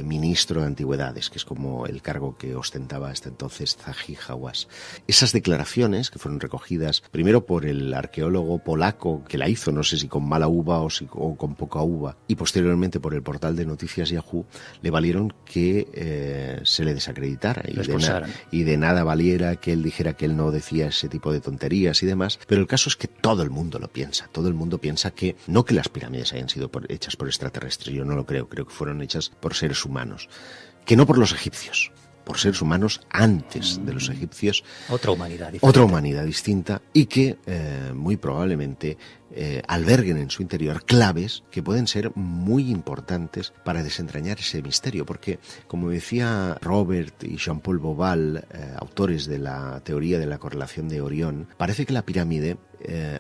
Speaker 2: ministro de Antigüedades, que es como el cargo que ostentaba hasta entonces Zahi Hawass. Esas declaraciones, que fueron recogidas primero por el arqueólogo polaco que la hizo, no sé si con mala uva o con poca uva, y posteriormente por el portal de noticias Yahoo, le valieron que se le desacreditara y de nada valiera que él dijera que él no decía ese tipo de tonterías y demás. Pero el caso es que todo el mundo lo piensa. Todo el mundo piensa que no que las pirámides hayan sido hechas por extraterrestres, yo no lo creo. Creo que fueron hechas por seres humanos, que no por los egipcios, por seres humanos antes de los egipcios.
Speaker 1: Otra humanidad
Speaker 2: distinta y que muy probablemente alberguen en su interior claves que pueden ser muy importantes para desentrañar ese misterio, porque, como decía Robert y Jean-Paul Boval, autores de la teoría de la correlación de Orión, parece que la pirámide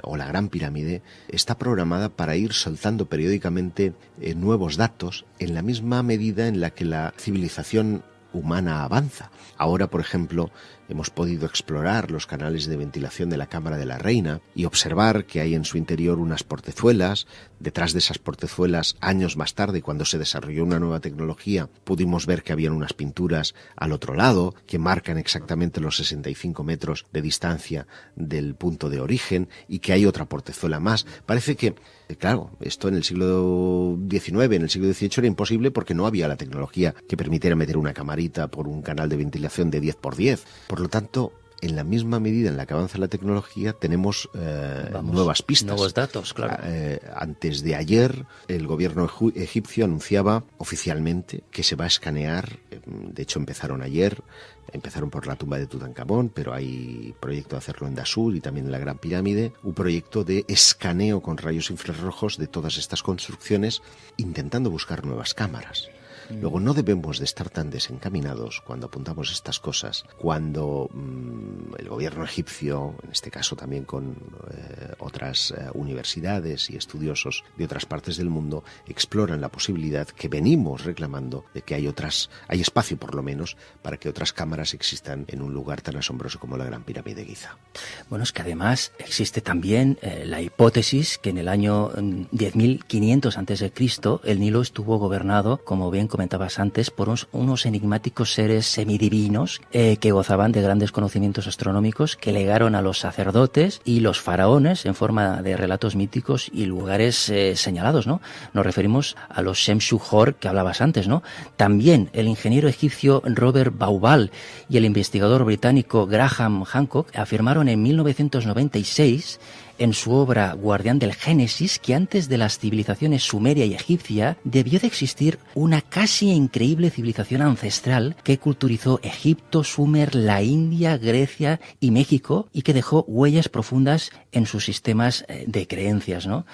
Speaker 2: o la Gran Pirámide está programada para ir soltando periódicamente nuevos datos en la misma medida en la que la civilización humana avanza. Ahora, por ejemplo, hemos podido explorar los canales de ventilación de la Cámara de la Reina y observar que hay en su interior unas portezuelas. Detrás de esas portezuelas, años más tarde, cuando se desarrolló una nueva tecnología, pudimos ver que habían unas pinturas al otro lado que marcan exactamente los 65 metros de distancia del punto de origen y que hay otra portezuela más. Parece que, claro, esto en el siglo XIX, en el siglo XVIII era imposible porque no había la tecnología que permitiera meter una camarita por un canal de ventilación de 10x10. Por lo tanto, en la misma medida en la que avanza la tecnología, tenemos nuevas pistas.
Speaker 1: Nuevos datos, claro.
Speaker 2: Antes de ayer, el gobierno egipcio anunciaba oficialmente que se va a escanear. De hecho, empezaron por la tumba de Tutankamón, pero hay proyecto de hacerlo en Dashur y también en la Gran Pirámide, un proyecto de escaneo con rayos infrarrojos de todas estas construcciones, intentando buscar nuevas cámaras. Luego, no debemos de estar tan desencaminados cuando apuntamos estas cosas, cuando el gobierno egipcio, en este caso también con otras universidades y estudiosos de otras partes del mundo, exploran la posibilidad que venimos reclamando de que hay espacio por lo menos para que otras cámaras existan en un lugar tan asombroso como la Gran Pirámide de Giza.
Speaker 1: Bueno, es que además existe también la hipótesis que en el año 10.500 a.C. el Nilo estuvo gobernado, como bien comentabas antes, por unos enigmáticos seres semidivinos que gozaban de grandes conocimientos astronómicos que legaron a los sacerdotes y los faraones en forma de relatos míticos y lugares señalados, ¿no? Nos referimos a los Shem-Shu-Hor que hablabas antes, ¿no? También el ingeniero egipcio Robert Bauval y el investigador británico Graham Hancock afirmaron en 1996 en su obra Guardián del Génesis que antes de las civilizaciones sumeria y egipcia debió de existir una casi increíble civilización ancestral que culturizó Egipto, Sumer, la India, Grecia y México y que dejó huellas profundas en sus sistemas de creencias, ¿no?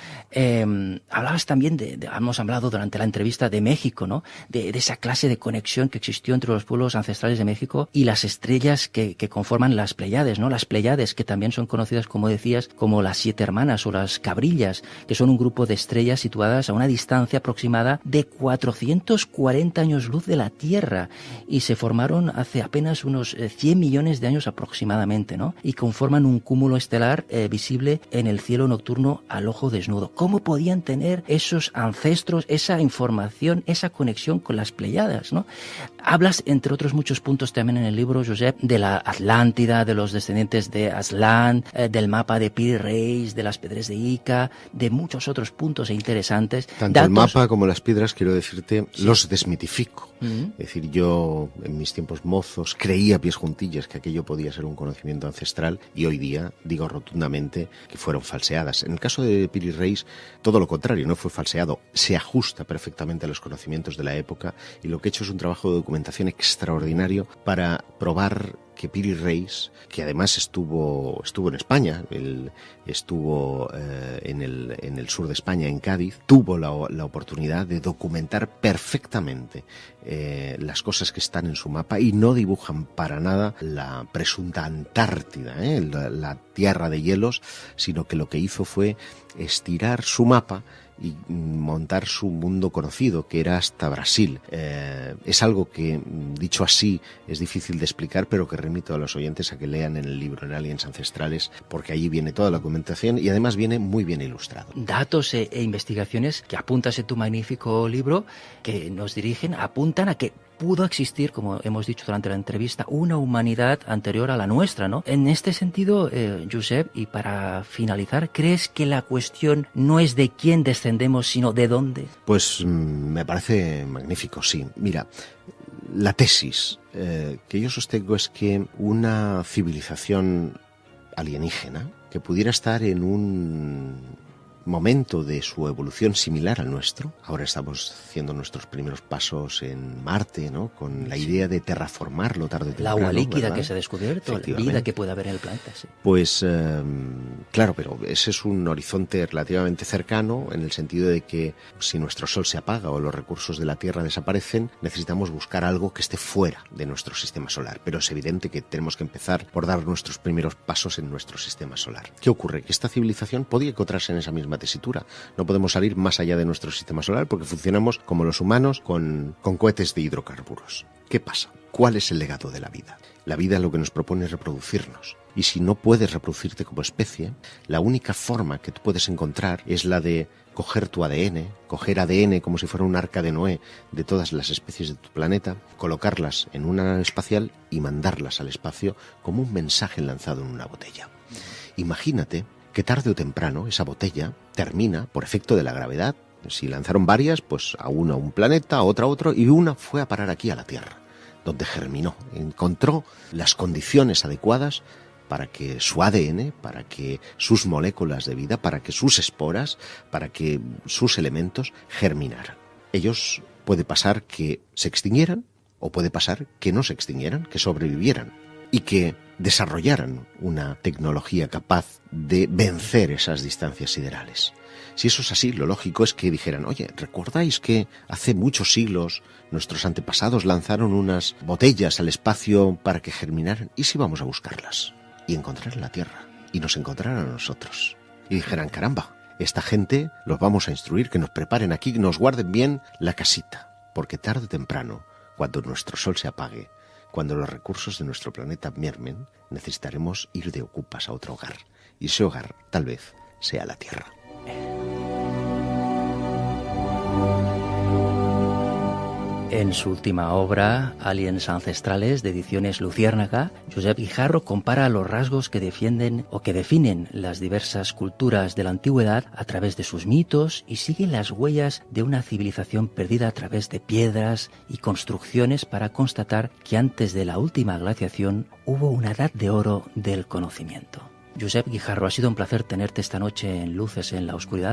Speaker 1: Hablabas también hemos hablado durante la entrevista de México, ¿no? De esa clase de conexión que existió entre los pueblos ancestrales de México y las estrellas que conforman las Pléyades, ¿no? Las Pléyades, que también son conocidas, como decías, como las 7 hermanas o las cabrillas, que son un grupo de estrellas situadas a una distancia aproximada de 440 años luz de la Tierra y se formaron hace apenas unos 100 millones de años aproximadamente, ¿no? Y conforman un cúmulo estelar visible en el cielo nocturno al ojo desnudo. ¿Cómo podían tener esos ancestros esa información, esa conexión con las Pléyadas, ¿no? Hablas, entre otros muchos puntos también en el libro, Josep, de la Atlántida, de los descendientes de Aslan, del mapa de Piri Reis, de las piedras de Ica, de muchos otros puntos interesantes.
Speaker 2: Tanto el mapa como las piedras, quiero decirte, sí, los desmitifico. Es decir, yo en mis tiempos mozos creía a pies juntillas que aquello podía ser un conocimiento ancestral y hoy día digo rotundamente que fueron falseadas. En el caso de Piri Reis, todo lo contrario, no fue falseado, se ajusta perfectamente a los conocimientos de la época y lo que he hecho es un trabajo de documentación extraordinario para probar que Piri Reis, que además estuvo en España, él estuvo en el sur de España, en Cádiz, tuvo la oportunidad de documentar perfectamente las cosas que están en su mapa y no dibujan para nada la presunta Antártida, la tierra de hielos, sino que lo que hizo fue estirar su mapa y montar su mundo conocido, que era hasta Brasil. Es algo que, dicho así, es difícil de explicar, pero que remito a los oyentes a que lean en el libro, en Aliens Ancestrales, porque allí viene toda la documentación y además viene muy bien ilustrado.
Speaker 1: Datos e investigaciones que apuntas en tu magnífico libro, que nos dirigen, apuntan a que pudo existir, como hemos dicho durante la entrevista, una humanidad anterior a la nuestra, ¿no? En este sentido, Josep, y para finalizar, ¿crees que la cuestión no es de quién descendemos, sino de dónde?
Speaker 2: Pues me parece magnífico, sí. Mira, la tesis que yo sostengo es que una civilización alienígena que pudiera estar en un momento de su evolución similar al nuestro. Ahora estamos haciendo nuestros primeros pasos en Marte, ¿no? Con la idea de terraformarlo tarde o temprano.
Speaker 1: La agua líquida, ¿verdad?, que se ha descubierto, la vida que puede haber en el planeta. Sí.
Speaker 2: Pues claro, pero ese es un horizonte relativamente cercano en el sentido de que si nuestro Sol se apaga o los recursos de la Tierra desaparecen, necesitamos buscar algo que esté fuera de nuestro sistema solar. Pero es evidente que tenemos que empezar por dar nuestros primeros pasos en nuestro sistema solar. ¿Qué ocurre? Que esta civilización podía encontrarse en esa misma tesitura. No podemos salir más allá de nuestro sistema solar porque funcionamos como los humanos con cohetes de hidrocarburos. ¿Qué pasa? ¿Cuál es el legado de la vida? La vida lo que nos propone es reproducirnos. Y si no puedes reproducirte como especie, la única forma que tú puedes encontrar es la de coger tu ADN, coger ADN como si fuera un arca de Noé de todas las especies de tu planeta, colocarlas en una nave espacial y mandarlas al espacio como un mensaje lanzado en una botella. Imagínate que tarde o temprano esa botella termina por efecto de la gravedad. Si lanzaron varias, pues a una un planeta, a otra otro, y una fue a parar aquí a la Tierra, donde germinó, encontró las condiciones adecuadas para que su ADN, para que sus moléculas de vida, para que sus esporas, para que sus elementos germinaran. Ellos puede pasar que se extinguieran o puede pasar que no se extinguieran, que sobrevivieran y que desarrollaran una tecnología capaz de vencer esas distancias siderales. Si eso es así, lo lógico es que dijeran, oye, ¿recordáis que hace muchos siglos nuestros antepasados lanzaron unas botellas al espacio para que germinaran? ¿Y si vamos a buscarlas? Y encontrar la Tierra. Y nos encontraran a nosotros. Y dijeran, caramba, esta gente los vamos a instruir, que nos preparen aquí, que nos guarden bien la casita. Porque tarde o temprano, cuando nuestro Sol se apague, cuando los recursos de nuestro planeta mermen, necesitaremos ir de ocupas a otro hogar. Y ese hogar, tal vez, sea la Tierra.
Speaker 1: En su última obra, Aliens Ancestrales, de Ediciones Luciérnaga, Josep Guijarro compara los rasgos que defienden o que definen las diversas culturas de la antigüedad a través de sus mitos y sigue las huellas de una civilización perdida a través de piedras y construcciones para constatar que antes de la última glaciación hubo una edad de oro del conocimiento. Josep Guijarro, ha sido un placer tenerte esta noche en Luces en la Oscuridad.